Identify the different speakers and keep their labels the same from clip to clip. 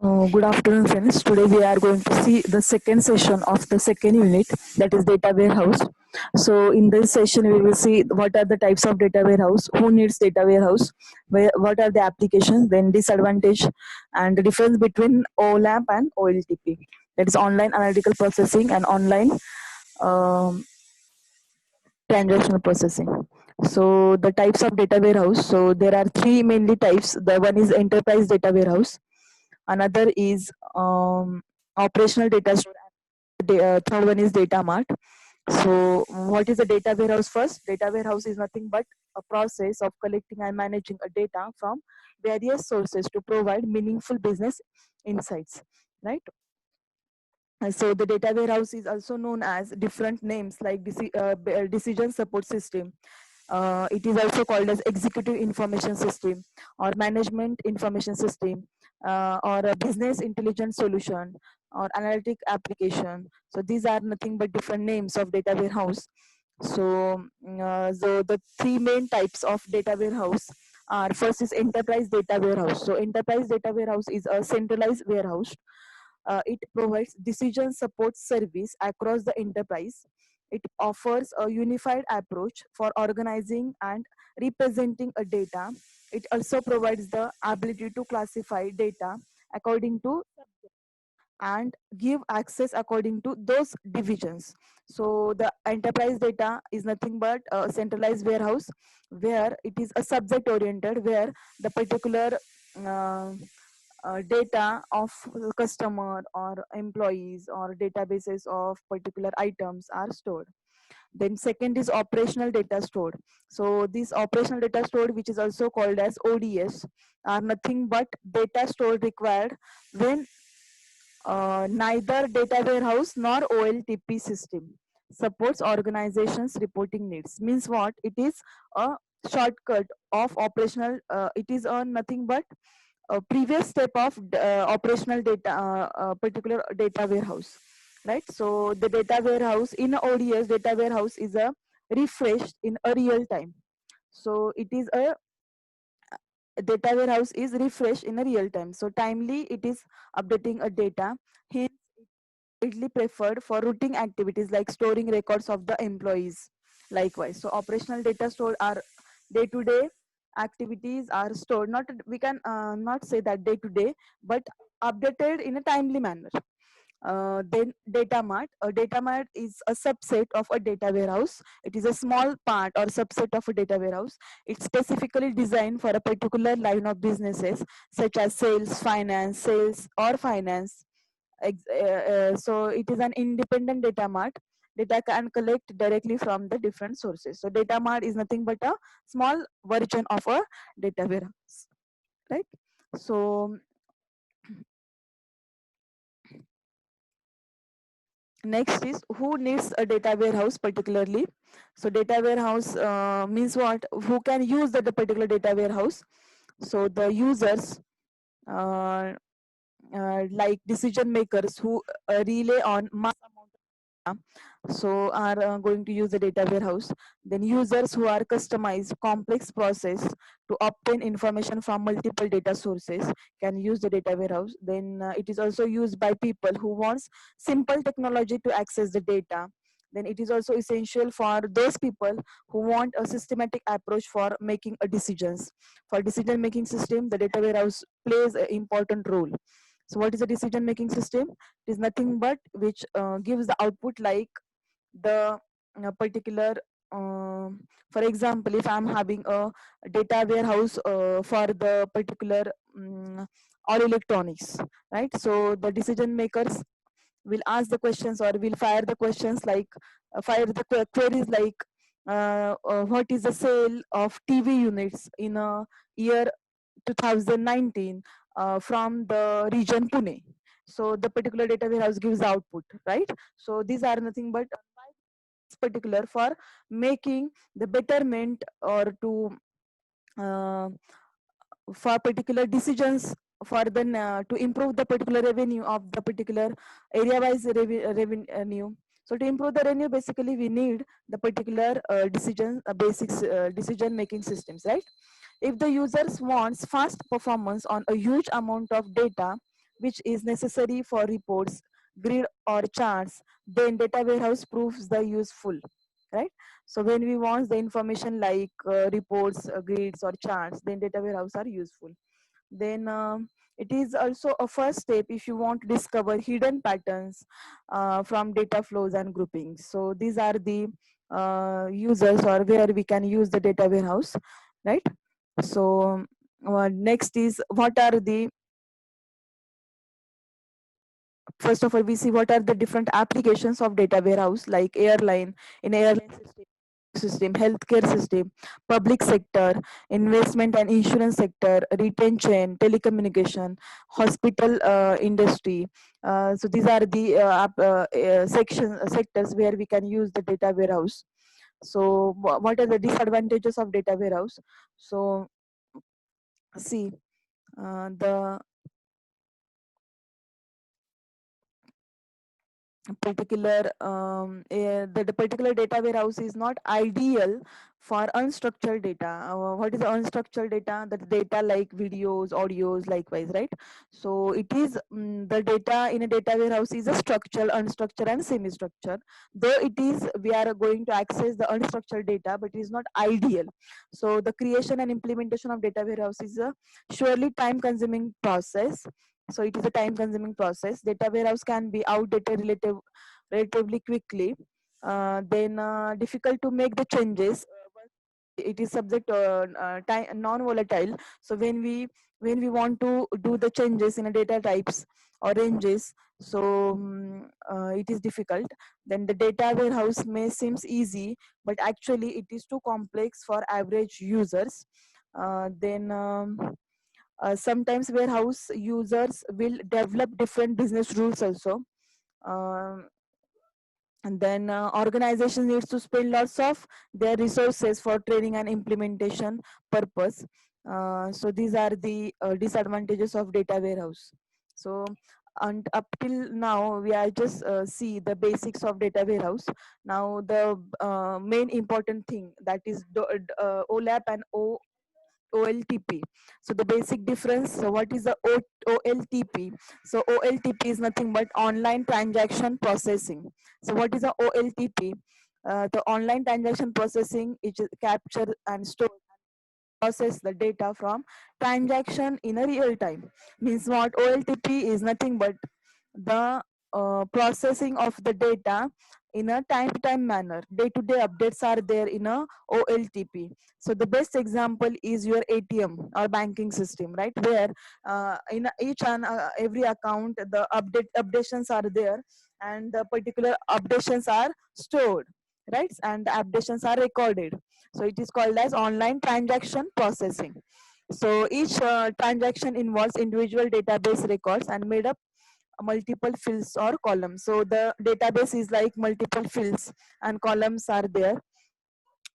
Speaker 1: Good afternoon, friends. Today we are going to see the second session of the second unit, that is data warehouse. So, in this session, we will see what are the types of data warehouse, who needs data warehouse, what are the applications, then disadvantage, and the difference between OLAP and OLTP, that is online analytical processing and online um, transactional processing. So, the types of data warehouse. So, there are three mainly types. The one is enterprise data warehouse, another is operational data store, third one is data mart. So what is a data warehouse? First, data warehouse is nothing but a process of collecting and managing a data from various sources to provide meaningful business insights, right? So the data warehouse is also known as different names like decision support system. It is also called as executive information system or management information system, or a business intelligence solution or analytic application. So these are nothing but different names of data warehouse. So the three main types of data warehouse are: first is enterprise data warehouse. So enterprise data warehouse is a centralized warehouse. It provides decision support service across the enterprise. It offers a unified approach for organizing and representing a data. It also provides the ability to classify data according to and give access according to those divisions. So the enterprise data is nothing but a centralized warehouse where it is a subject oriented, where the particular uh, data of the customer or employees or databases of particular items are stored. Then second is operational data stored. So this operational data stored, which is also called as ODS, are nothing but data stored required when neither data warehouse nor OLTP system supports organizations reporting needs. Means what? It is a shortcut of operational. It is a nothing but a previous step of operational data, particular data warehouse, right? So the data warehouse in a ODS data warehouse is a refreshed in a real time. So it is a data warehouse is refreshed in a real time. So timely it is updating a data. Hence, widely preferred for routine activities like storing records of the employees. Likewise, so operational data stored are day-to-day activities are stored. Not we can not say that day-to-day, but updated in a timely manner. Then data mart. A data mart is a subset of a data warehouse. It is a small part or subset of a data warehouse. It's specifically designed for a particular line of businesses such as sales or finance. So it is an independent data mart. Data can collect directly from the different sources. So data mart is nothing but a small version of a data warehouse, right? So next is who needs a data warehouse particularly. So data warehouse means what? Who can use the particular data warehouse? So the users, uh, like decision makers who rely on mass amount of data, so are going to use the data warehouse. Then users who are customized complex process to obtain information from multiple data sources can use the data warehouse. Then it is also used by people who wants simple technology to access the data. Then it is also essential for those people who want a systematic approach for making a decisions. For decision making system, the data warehouse plays an important role. So what is a decision making system? It is nothing but which gives the output like the particular, for example, if I'm having a data warehouse for the particular all electronics, right? So the decision makers will ask the questions or will fire the questions like fire the queries like what is the sale of TV units in a year 2019 from the region Pune. So the particular data warehouse gives the output, right? So these are nothing but particular for making the betterment or to uh, for particular decisions for the to improve the particular revenue of the particular area wise revenue. So to improve the revenue, basically we need the particular decision basics decision making systems, right? If the users wants fast performance on a huge amount of data, which is necessary for reports, grid or charts, then data warehouse proves the useful, right? So when we want the information like reports, grids or charts, then data warehouse are useful. Then it is also a first step if you want to discover hidden patterns from data flows and groupings. So these are the users or where we can use the data warehouse, right? So next is what are the, first of all we see what are the different applications of data warehouse, like airline, in airline system, healthcare system, public sector, investment and insurance sector, retention, telecommunication, hospital industry. So these are the sectors where we can use the data warehouse. So what are the disadvantages of data warehouse? So see, the particular the particular data warehouse is not ideal for unstructured data. What is unstructured data? The data like videos, audios, likewise, right? So it is the data in a data warehouse is a structured, unstructured, and semi-structured. Though it is, we are going to access the unstructured data, but it is not ideal. So the creation and implementation of data warehouse is a surely time-consuming process. So it is a time consuming process. Data warehouse can be outdated relatively quickly, then difficult to make the changes. It is subject to time non-volatile. So when we want to do the changes in a data types or ranges, so it is difficult. Then the data warehouse may seems easy, but actually it is too complex for average users. Then sometimes warehouse users will develop different business rules also. Um, and then organization needs to spend lots of their resources for training and implementation purpose. So these are the disadvantages of data warehouse. So and up till now we are just see the basics of data warehouse. Now the main important thing, that is OLAP and OLTP. So the basic difference, so what is the OLTP? So OLTP is nothing but online transaction processing. So what is the OLTP? The online transaction processing is capture and store, process the data from transaction in a real time. Means what? OLTP is nothing but the processing of the data in a time to time manner. Day to day updates are there in a OLTP. So the best example is your ATM or banking system, right? Where in each and every account the updations are there, and the particular updations are stored, right? And the updations are recorded. So it is called as online transaction processing. So each transaction involves individual database records and made up multiple fields or columns. So the database is like multiple fields and columns are there,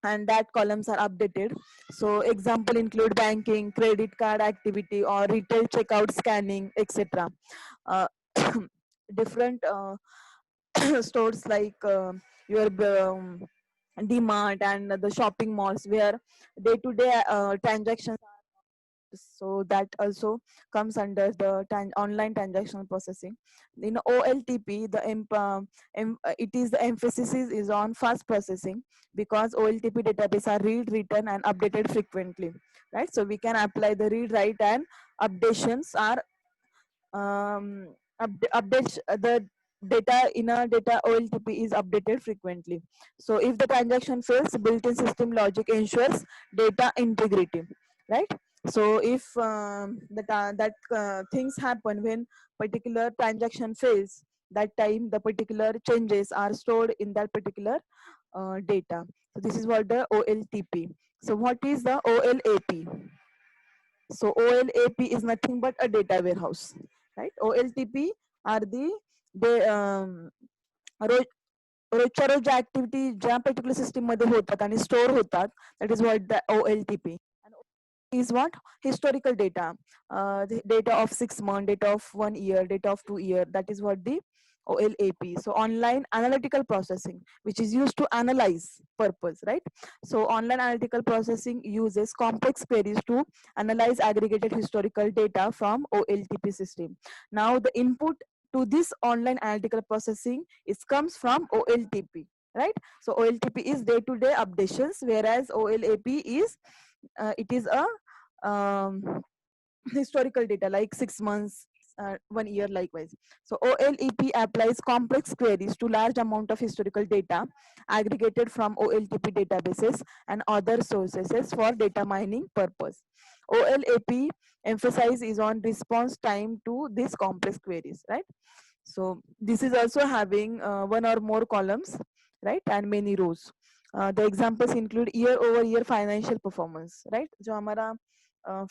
Speaker 1: and that columns are updated. So example include banking, credit card activity, or retail checkout scanning, etc. uh, Different stores like your DMart and the shopping malls where day to day transactions, so that also comes under the online transaction processing. In OLTP, it is the emphasis is on fast processing, because OLTP database are read, written, and updated frequently, right? So we can apply the read, write, and updations are updates the data in a data OLTP is updated frequently. So if the transaction fails, built-in system logic ensures data integrity, right? So if things happen when particular transaction fails, that time the particular changes are stored in that particular data. So this is what the OLTP. So what is the OLAP? So OLAP is nothing but a data warehouse, right? OLTP are the रोजच्या रोज activity ज्या particular system मध्ये होतात आणि store होतात, that is what the OLTP. is what? Historical data, the data of 6 months, data of 1 year, data of 2 year. That is what the OLAP. So online analytical processing, which is used to analyze purpose, right? So online analytical processing uses complex queries to analyze aggregated historical data from OLTP system. Now the input to this online analytical processing is comes from OLTP, right? So OLTP is day-to-day updations, whereas OLAP is it is a historical data like 6 months, 1 year, likewise. So OLEP applies complex queries to large amount of historical data aggregated from OLTP databases and other sources for data mining purpose. OLAP emphasis is on response time to these complex queries, right? So this is also having one or more columns, right, and many rows. The examples include year over year financial performance, right? जो हमारा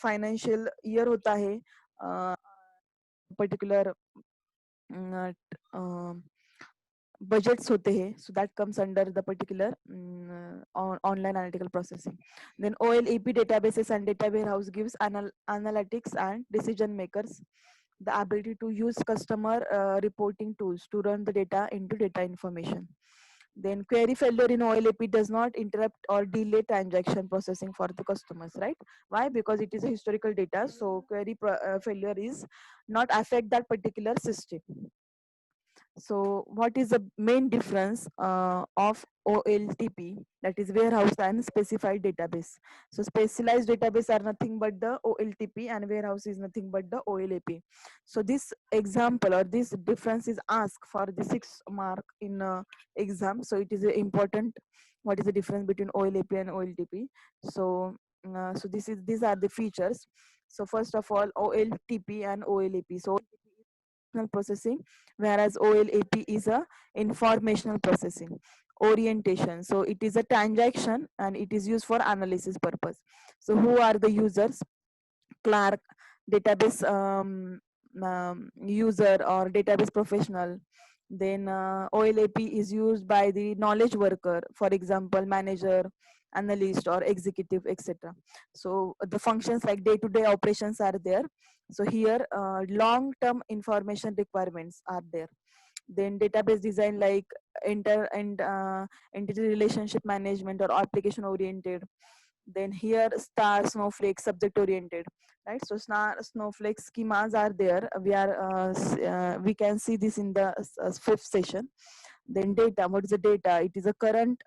Speaker 1: financial year होता है particular budgets होते हैं, so that comes under the particular online analytical processing. Then OLEP databases and data warehouse gives analytics and decision makers the ability to use customer reporting tools to run the data into data information. Then query failure in OLAP does not interrupt or delay transaction processing for the customers, right? Why? Because it is a historical data, so query failure is not affect that particular system. So what is the main difference of OLTP, that is warehouse and specified database? So specialized database are nothing but the OLTP and warehouse is nothing but the OLAP. So this example or this difference is asked for the 6 mark in exam. So it is important. What is the difference between OLAP and OLTP? So so these are the features. So first of all, OLTP and OLAP. So processing, whereas OLAP is a informational processing. Orientation, so it is a transaction and it is used for analysis purpose. So who are the users? Clerk, database user or database professional. Then OLAP is used by the knowledge worker, for example manager, analyst or executive, etc. So the functions like day-to-day operations are there. So here long-term information requirements are there. Then database design like entity relationship management or application oriented. Then here star, snowflake, subject oriented, right? So star, snowflake schemas are there. We can see this in the fifth session. Then data, what is the data? It is a current,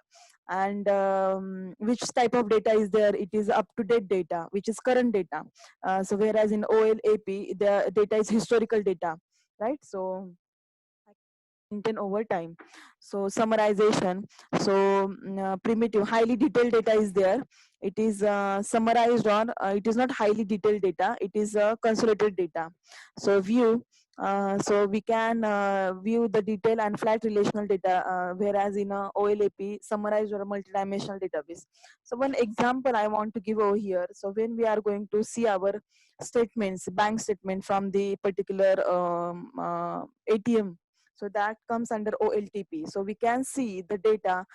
Speaker 1: and which type of data is there? It is up to date data, which is current data. So whereas in OLAP the data is historical data, right? So maintain over time. So summarization, so primitive, highly detailed data is there. It is summarized, or it is not highly detailed data, it is consolidated data. So view, so we can view the detail and flat relational data, whereas in a OLAP summarized or a multidimensional database. So one example I want to give over here. So when we are going to see our statements, bank statement from the particular ATM, so that comes under OLTP. So we can see the data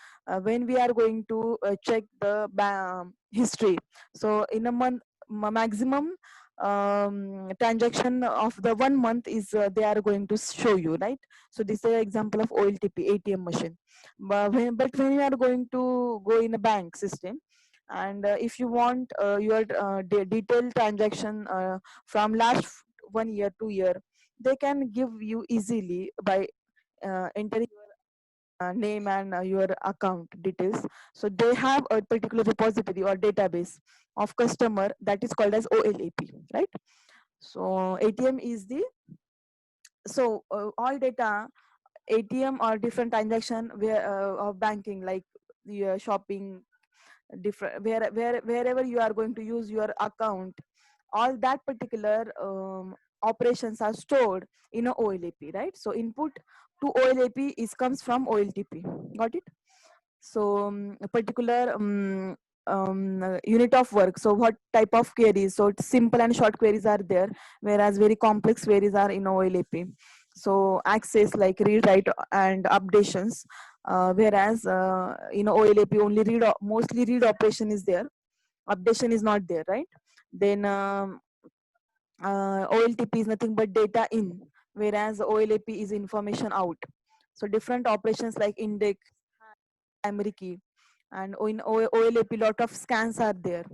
Speaker 1: when we are going to check the history. So in a month, maximum transaction of the 1 month is they are going to show you, right? So this is an example of OLTP ATM machine. But when you are going to go in a bank system, and if you want your detailed transaction from last 1 year, 2 year, they can give you easily by entering your name and your account details. So they have a particular repository or database of customer that is called as OLAP, right? So ATM is the, so all data, ATM or different transaction where of banking, like your shopping, different wherever you are going to use your account, all that particular operations are stored in a OLAP, right? So input to OLAP is comes from OLTP. Got it? So a particular unit of work. So what type of queries? So simple and short queries are there, whereas very complex queries are in OLAP. So access like read, write, and updations. Whereas in OLAP only mostly read operation is there. Updation is not there, right? Then OLTP is nothing but data in, whereas OLAP is information out. So different operations like index, primary key, and in OLAP lot of scans are there,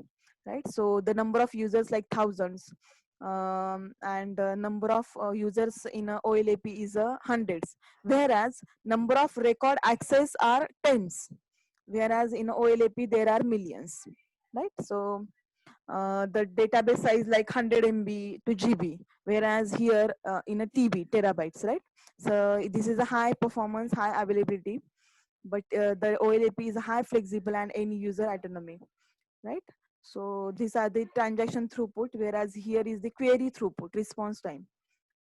Speaker 1: right? So the number of users like thousands, and number of users in OLAP is hundreds, whereas number of record access are tens, whereas in OLAP there are millions, right? So the database size like 100 MB to GB, whereas here in a TB, terabytes, right? So this is a high performance, high availability, but the OLAP is high flexible and end user autonomy, right? So these are the transaction throughput, whereas here is the query throughput, response time,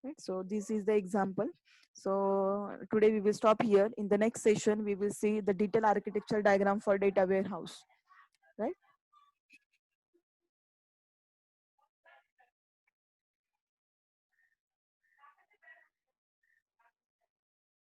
Speaker 1: right? So this is the example. So today we will stop here. In the next session, we will see the detailed architectural diagram for data warehouse.